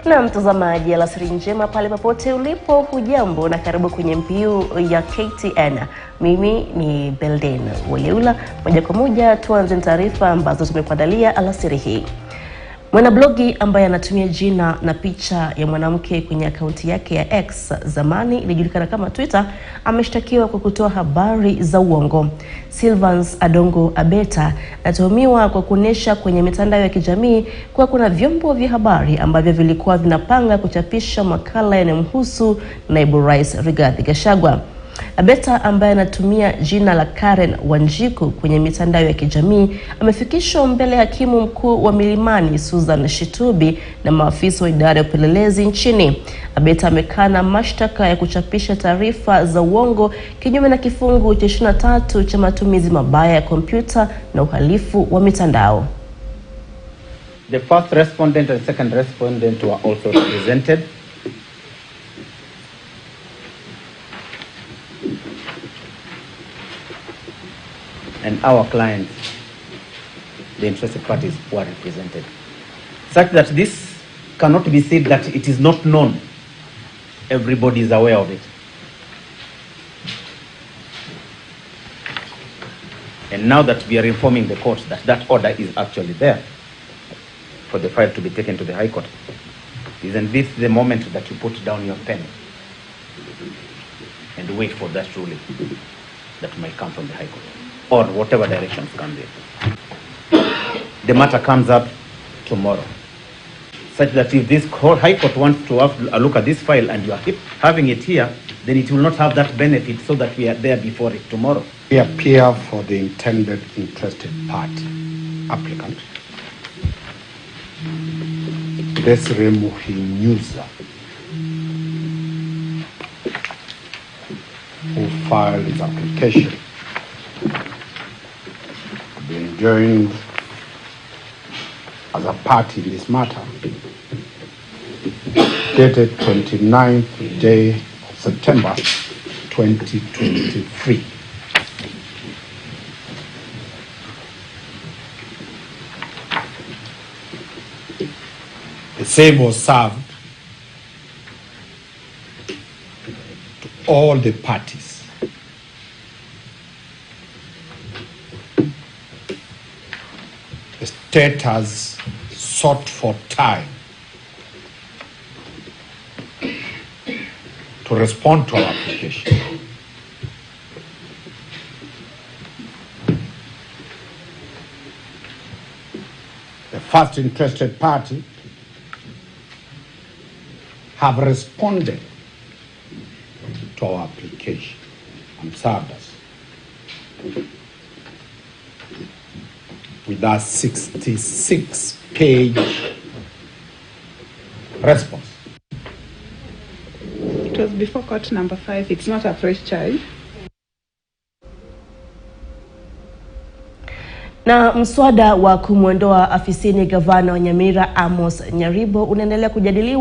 Na mtazamaji, alasiri njema pale popote ulipo, hujambo na karibu kwenye mbiu ya KTN. Mimi ni Belden Waleula. Moja kwa moja tuanze taarifa ambazo tumekuandalia alasiri hii. Mwanablogi ambaye anatumia jina na picha ya mwanamke kwenye akaunti yake ya X, zamani ilijulikana kama Twitter, ameshtakiwa kwa kutoa habari za uongo. Sylvans Adongo Abeta anatuhumiwa kwa kuonesha kwenye mitandao ya kijamii kwa kuna vyombo vya habari ambavyo vilikuwa vinapanga kuchapisha makala yanayomhusu naibu rais Rigathi Gachagua. Abeta ambaye anatumia jina la Karen Wanjiku kwenye mitandao ya kijamii amefikishwa mbele hakimu mkuu wa Milimani Susan Shitubi na maafisa wa idara ya upelelezi nchini. Abeta amekana mashtaka ya kuchapisha taarifa za uongo kinyume na kifungu cha 23 cha matumizi mabaya ya kompyuta na uhalifu wa mitandao. The first respondent and second respondent were also presented. And our clients, the interested parties, were represented. Such that this cannot be said that it is not known. Everybody is aware of it. And now that we are informing the court that that order is actually there for the file to be taken to the High Court, isn't this the moment that you put down your pen and wait for that ruling that might come from the High Court, or whatever directions come there? The matter comes up tomorrow, such that if this whole High Court wants to have a look at this file and you are having it here, then it will not have that benefit, so that we are there before it tomorrow. We appear for the intended interested party applicant, Desiree Muhinyuza, who filed his application, being joined as a party in this matter, dated 29th day of September 2023. The same was served to all the parties. The state has sought for time to respond to our application. The first interested party have responded to our application and served us with a 66-page response. It was before court number 5. It's not a fresh charge. Na mswada wa kumwondoa afisini gavana wa Nyamira Amos Nyaribo unaendelea kujadiliwa